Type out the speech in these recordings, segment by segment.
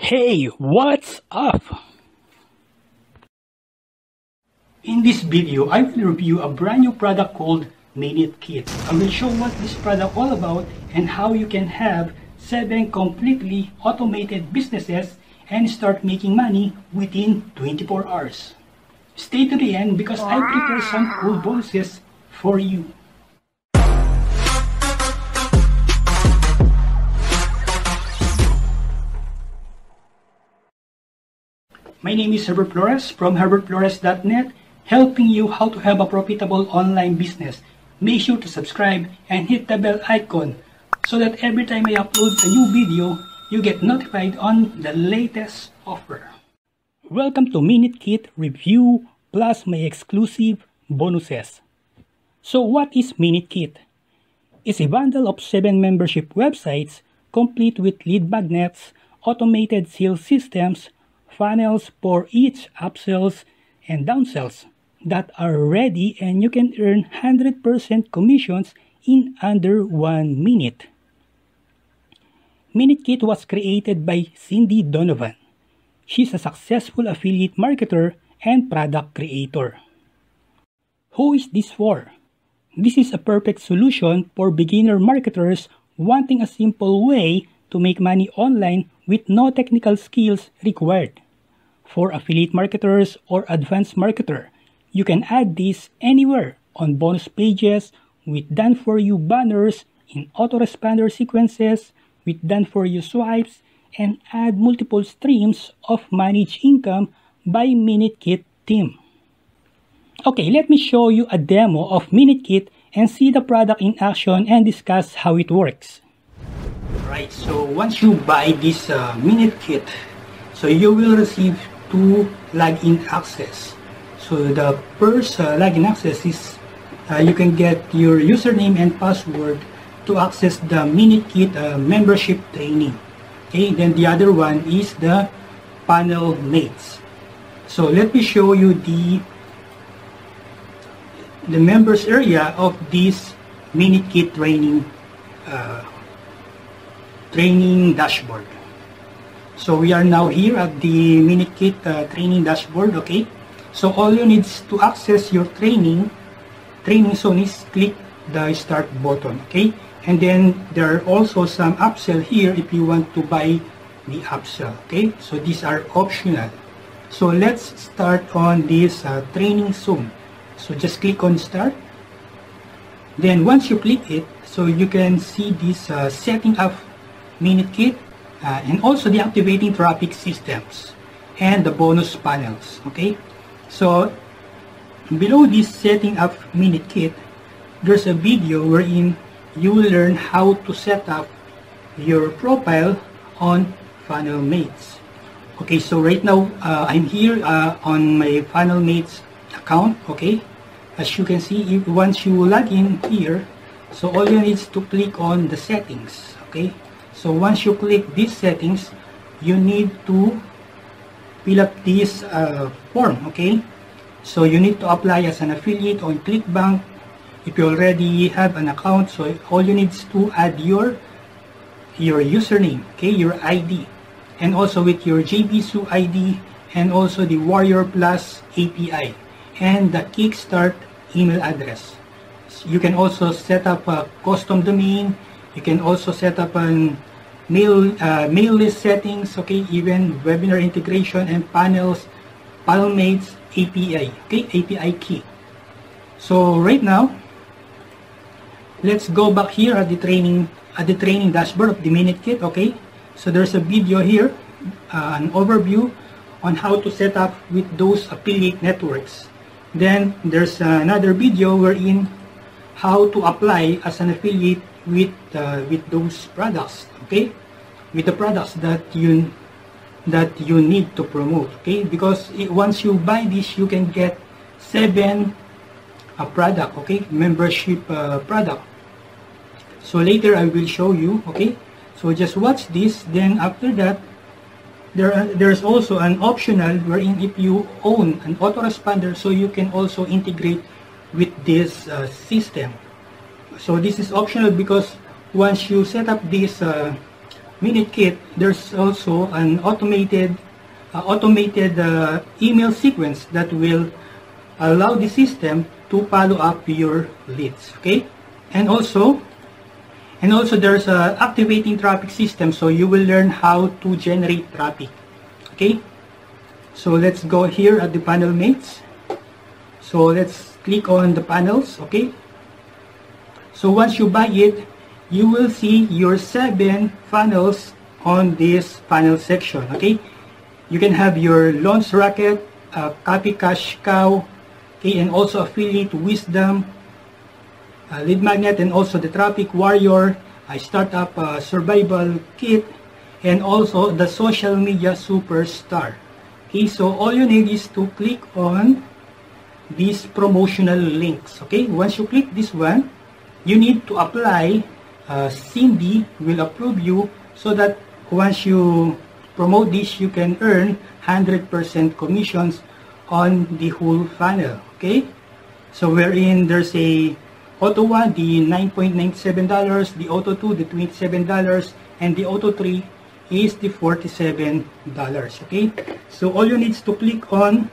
Hey, what's up? In this video, I will review a brand new product called Minute Kit. I will show what this product all about and how you can have 7 completely automated businesses and start making money within 24 hours. Stay to the end because I prepare some cool bonuses for you. My name is Herbert Flores from herbertflores.net, helping you how to have a profitable online business. Make sure to subscribe and hit the bell icon so that every time I upload a new video, you get notified on the latest offer. Welcome to Minute Kit review plus my exclusive bonuses. So what is Minute Kit? It's a bundle of 7 membership websites complete with lead magnets, automated sales systems, funnels for each upsells and downsells that are ready, and you can earn 100% commissions in under 1 minute. Minute Kit was created by Cindy Donovan. She's a successful affiliate marketer and product creator. Who is this for? This is a perfect solution for beginner marketers wanting a simple way to make money online with no technical skills required. For affiliate marketers or advanced marketer, you can add this anywhere on bonus pages with done-for-you banners, in autoresponder sequences with done-for-you swipes, and add multiple streams of managed income by Minute Kit team. Okay, let me show you a demo of Minute Kit and see the product in action and discuss how it works. Right, so once you buy this Minute Kit, so you will receive 2 login access. So the first login access is you can get your username and password to access the Minute Kit membership training. Okay, then the other one is the panel mates. So let me show you the members area of this Minute Kit training dashboard. So we are now here at the Minute Kit training dashboard, okay? So all you need to access your training zone is click the start button, okay? And then there are also some upsell here if you want to buy the upsell, okay? So these are optional. So let's start on this training zone. So just click on start. Then once you click it, so you can see this setting up Minute Kit, and also the activating traffic systems and the bonus panels, okay? So below this setting up Minute Kit, there's a video wherein you will learn how to set up your profile on Funnel Mates. Okay, so right now I'm here on my Funnel Mates account, okay? As you can see, once you log in here, so all you need is to click on the settings, okay? So once you click these settings, you need to fill up this form, okay? So you need to apply as an affiliate on ClickBank. If you already have an account, so all you need is to add your username, okay, your ID, and also with your JBSU ID, and also the Warrior Plus API, and the Kickstart email address. So you can also set up a custom domain. You can also set up an mail list settings, okay, even webinar integration and panel mates API, okay, API key. So right now, let's go back here at the training dashboard of the Minute Kit, okay. So there's a video here, an overview on how to set up with those affiliate networks. Then there's another video wherein how to apply as an affiliate with those products, okay, with the products that you need to promote, okay, because once you buy this, you can get 7 product, okay, membership product. So later I will show you, okay. So just watch this. Then after that, there's also an optional wherein if you own an autoresponder, so you can also integrate with this system. So this is optional because once you set up this Minute Kit, there's also an automated email sequence that will allow the system to follow up your leads. Okay, and also there's a activating traffic system, so you will learn how to generate traffic. Okay, so let's go here at the panel mates. So let's click on the panels. Okay, so once you buy it, you will see your 7 funnels on this funnel section. Okay, you can have your launch rocket, copy cash cow, okay, and also affiliate wisdom, lead magnet, and also the traffic warrior, startup survival kit, and also the social media superstar. Okay, so all you need is to click on these promotional links. Okay, once you click this one, you need to apply. Cindy will approve you, so that once you promote this, you can earn 100% commissions on the whole funnel. Okay, so wherein there's a Auto 1, the $9.97, the Auto 2, the $27, and the Auto 3 is the $47. Okay, so all you need is to click on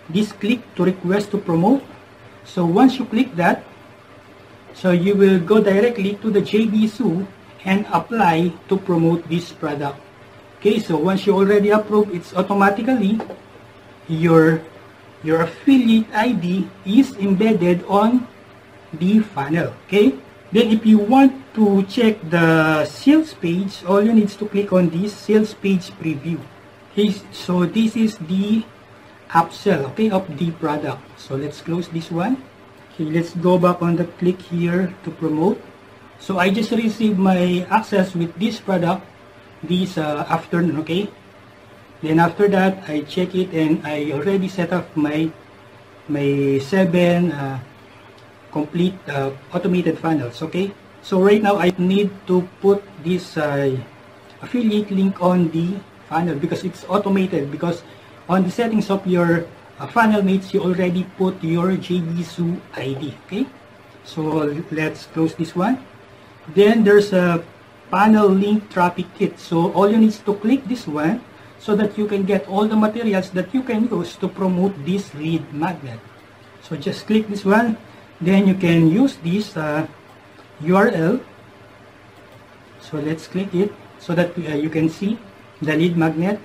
this click to request to promote. So once you click that, so you will go directly to the JBSU and apply to promote this product. Okay, so once you already approve, it's automatically your affiliate ID is embedded on the funnel. Okay, then if you want to check the sales page, all you need is to click on this sales page preview. Okay, so this is the upsell, okay, of the product. So let's close this one. Okay, let's go back on the click here to promote. So I just received my access with this product this afternoon. Okay, then after that I check it, and I already set up my 7 complete automated funnels. Okay, so right now I need to put this affiliate link on the funnel because it's automated, because on the settings of your funnel mates, you already put your JBSU ID. Okay, so let's close this one. Then there's a panel link traffic kit, so all you need is to click this one so that you can get all the materials that you can use to promote this lead magnet. So just click this one, then you can use this URL. So let's click it so that you can see the lead magnet.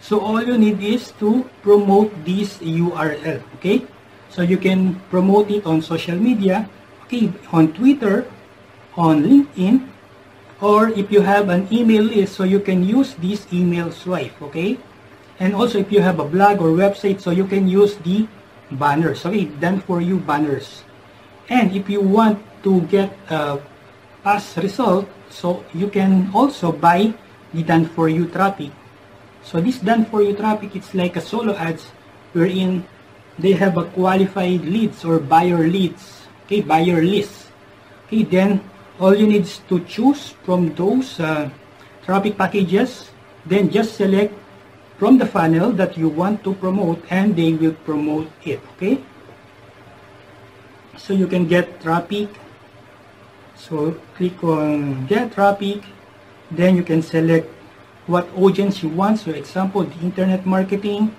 So all you need is to promote this URL. Okay, so you can promote it on social media, okay, on Twitter, on LinkedIn, or if you have an email list, so you can use this email swipe. Okay, and also if you have a blog or website, so you can use the banners. Okay, done for you banners. And if you want to get a fast result, so you can also buy the done for you traffic. So this done for you traffic, it's like a solo ads wherein they have a qualified leads or buyer leads. Okay, buyer lists. Okay, then all you need is to choose from those traffic packages, then just select from the funnel that you want to promote, and they will promote it. Okay, so you can get traffic. So click on get traffic, then you can select what audience you want. So example, the internet marketing.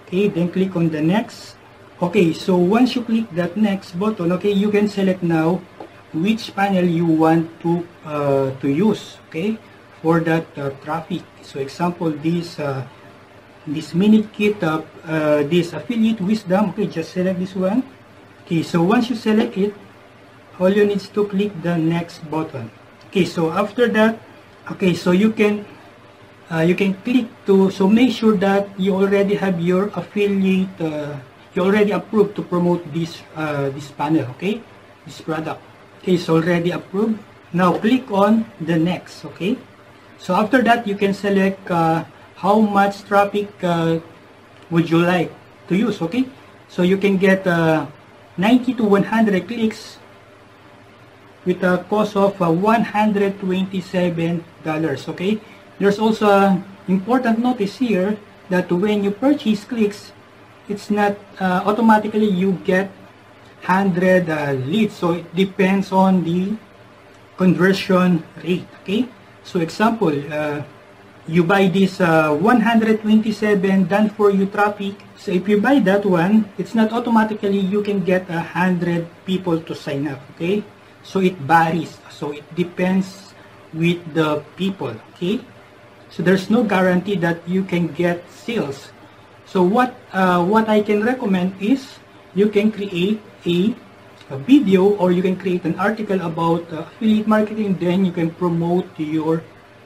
Okay, then click on the next. Okay, so once you click that next button, okay, you can select now which panel you want to use, okay, for that traffic. So example, this minute kit, this affiliate wisdom. Okay, just select this one. Okay, so once you select it, all you need is to click the next button. Okay, so after that, okay, so you can click to, so make sure that you already have your affiliate, you already approved to promote this this panel. Okay, this product. Okay, so already approved. Now click on the next. Okay, so after that you can select how much traffic would you like to use. Okay, so you can get 90 to 100 clicks with a cost of $127. Okay, there's also an important notice here that when you purchase clicks, it's not automatically you get 100 leads. So it depends on the conversion rate. Okay, So example, you buy this 127 done for you traffic. So if you buy that one, it's not automatically you can get 100 people to sign up, okay? So it varies. So it depends with the people, okay? So there's no guarantee that you can get sales. So what I can recommend is you can create a video, or you can create an article about affiliate marketing, then you can promote your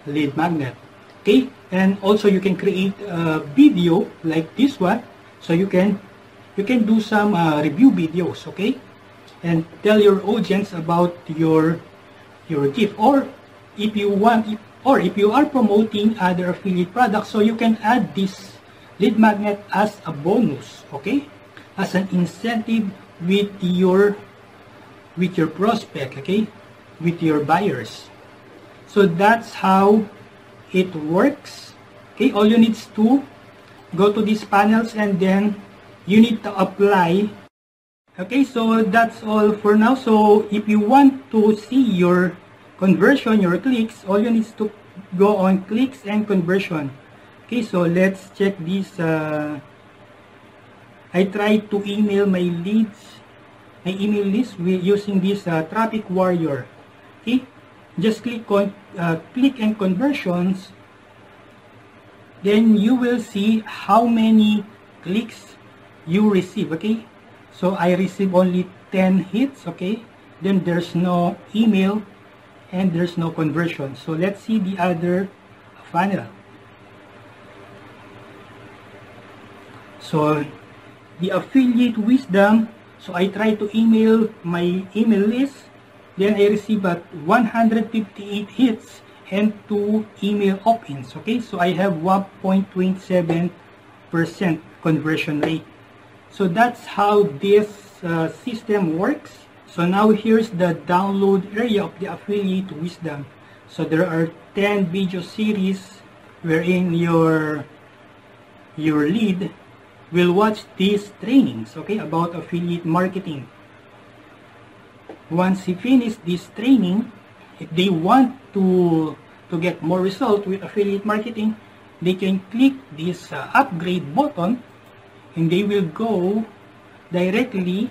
lead magnet, okay? And also you can create a video like this one, so you can do some review videos, okay? And tell your audience about your gift, or if you want, or if you are promoting other affiliate products, so you can add this lead magnet as a bonus, okay? As an incentive with your prospect, okay? With your buyers. So that's how it works, okay? All you need is to go to these panels, and then you need to apply. Okay, so that's all for now. So if you want to see your conversion, your clicks, all you need is to go on clicks and conversion. Okay, so let's check this. I tried to email my leads, my email list using this traffic warrior. Okay, just click on click and conversions, then you will see how many clicks you receive. Okay, so I receive only 10 hits, okay? Then there's no email and there's no conversion. So let's see the other funnel. So the affiliate wisdom, so I try to email my email list, then I receive at 158 hits and 2 email opt-ins, okay? So I have 1.27% conversion rate. So that's how this system works. So now here's the download area of the affiliate wisdom. So there are 10 video series wherein your lead will watch these trainings, okay, about affiliate marketing. Once he finishes this training, if they want to get more result with affiliate marketing, they can click this upgrade button, and they will go directly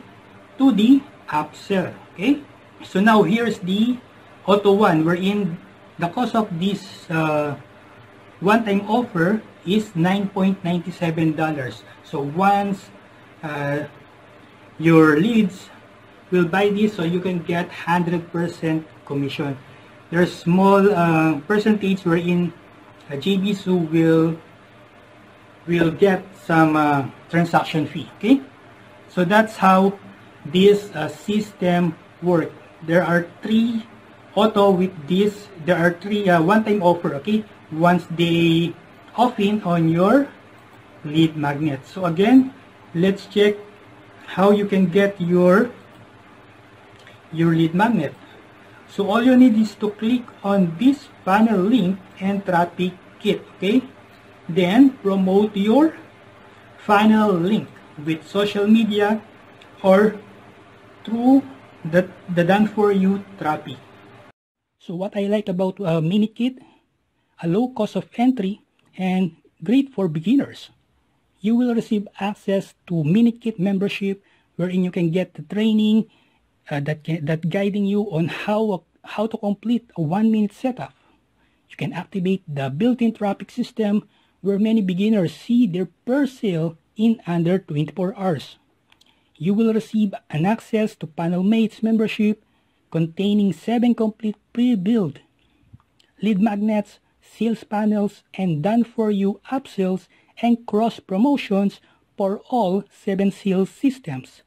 to the upsell, okay? So now here's the auto one, wherein the cost of this one-time offer is $9.97. So once your leads will buy this, so you can get 100% commission. There's small percentage wherein JBSU will get some transaction fee, okay? So that's how this system works. There are 3 auto with this. There are 3 one-time offer, okay? Once they opt-in on your lead magnet. So again, let's check how you can get your lead magnet. So all you need is to click on this panel link and traffic kit, okay? Then promote your funnel link with social media or through the done for you traffic. So what I like about Mini Kit, a low cost of entry and great for beginners. You will receive access to Mini Kit membership, wherein you can get the training that guiding you on how to complete a 1-minute setup. You can activate the built-in traffic system, where many beginners see their first sale in under 24 hours. You will receive an access to Panel Mates membership containing 7 complete pre-built lead magnets, sales panels, and done-for-you upsells and cross-promotions for all 7 sales systems.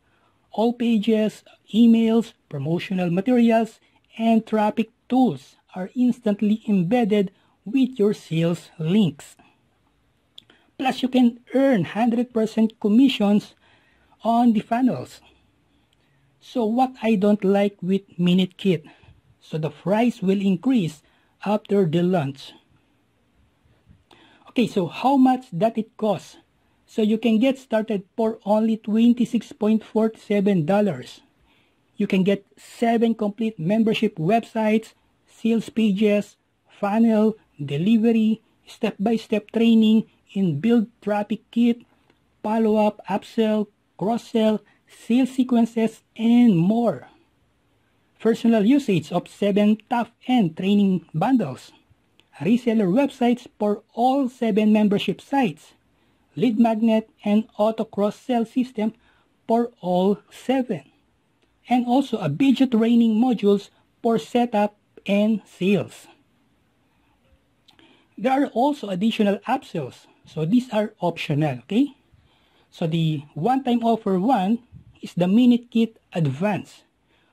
All pages, emails, promotional materials, and traffic tools are instantly embedded with your sales links. Plus, you can earn 100% commissions on the funnels. So what I don't like with Minute Kit, so the price will increase after the launch. Okay, so how much that it costs? So you can get started for only $26.47. You can get 7 complete membership websites, sales pages, funnel, delivery, step-by-step training in build traffic kit, follow-up, upsell, cross-sell, sales sequences, and more. Personal usage of 7 top-end training bundles. Reseller websites for all 7 membership sites. Lead magnet and auto cross-sell system for all 7. And also a video training modules for setup and sales. There are also additional upsells. So these are optional, okay? So the one-time offer 1 is the Minute Kit Advance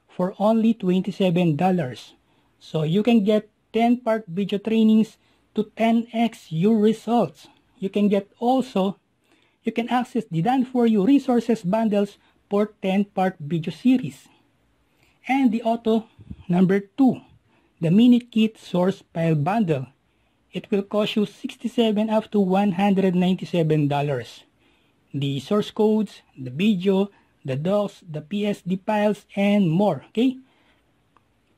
for only $27. So you can get 10-part video trainings to 10x your results. You can access the Done For You resources bundles for 10-part video series. And the auto number 2, the Minute Kit Source File Bundle. It will cost you $67 up to $197. The source codes, the video, the docs, the PSD files, and more, okay?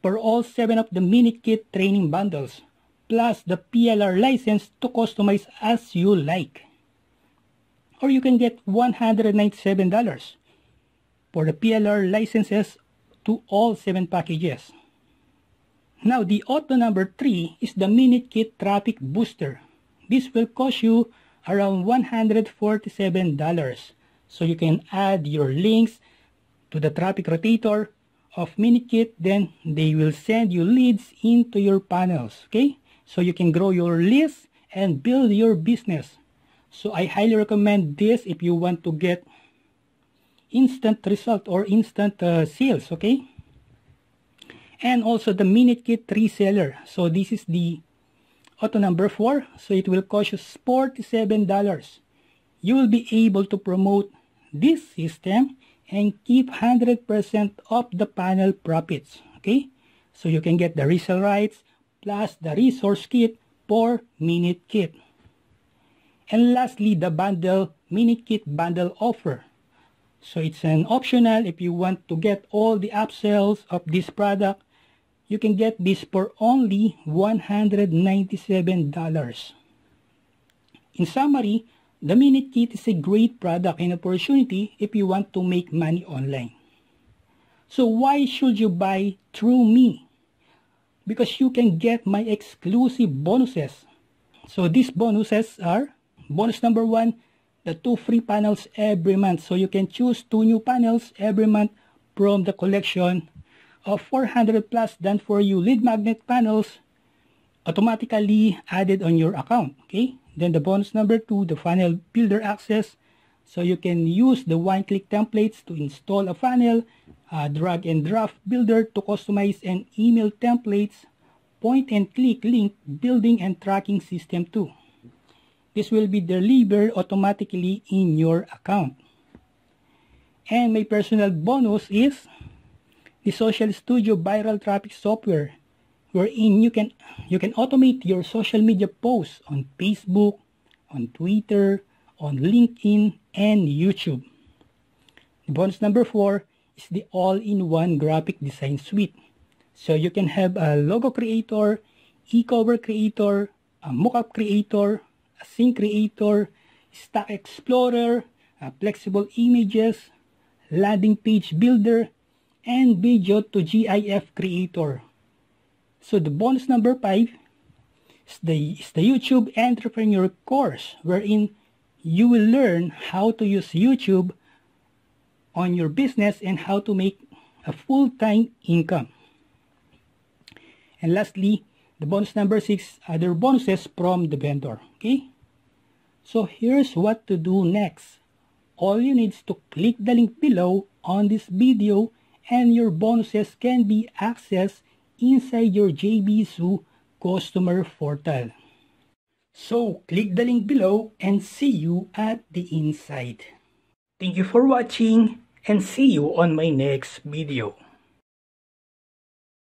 For all 7 of the Minute Kit training bundles, plus the PLR license to customize as you like. Or you can get $197 for the PLR licenses to all 7 packages. Now, the auto number 3 is the Minute Kit Traffic Booster. This will cost you around $147. So you can add your links to the traffic rotator of Minute Kit, then they will send you leads into your panels, okay? So you can grow your list and build your business. So I highly recommend this if you want to get instant result or instant sales, okay? And also the Minute Kit Reseller. So this is the auto number 4. So it will cost you $47. You will be able to promote this system and keep 100% of the panel profits, okay? So you can get the resale rights plus the resource kit for Minute Kit. And lastly, the bundle Minute Kit bundle offer. So it's an optional if you want to get all the upsells of this product. You can get this for only $197. In summary, the Minute Kit is a great product and opportunity if you want to make money online. So why should you buy through me? Because you can get my exclusive bonuses. So these bonuses are, bonus number 1, the 2 free panels every month. So you can choose 2 new panels every month from the collection of 400 plus Done For You lead magnet panels automatically added on your account, okay? Then the bonus number 2, the funnel builder access. So you can use the one-click templates to install a funnel, drag and draft builder to customize and email templates, point and click link building and tracking system too. This will be delivered automatically in your account. And my personal bonus is the Social Studio viral traffic software, wherein you can automate your social media posts on Facebook, on Twitter, on LinkedIn, and YouTube. The bonus number 4 is the all-in-one graphic design suite. So you can have a logo creator, e-cover creator, a mockup creator, a sync creator, stack explorer, flexible images, landing page builder, and video to GIF creator. So the bonus number 5 is the YouTube Entrepreneur course, wherein you will learn how to use YouTube on your business and how to make a full-time income. And lastly, the bonus number 6, other bonuses from the vendor, okay? So here's what to do next. All you need is to click the link below on this video and your bonuses can be accessed inside your JBSU customer portal. So click the link below and see you at the inside. Thank you for watching and see you on my next video.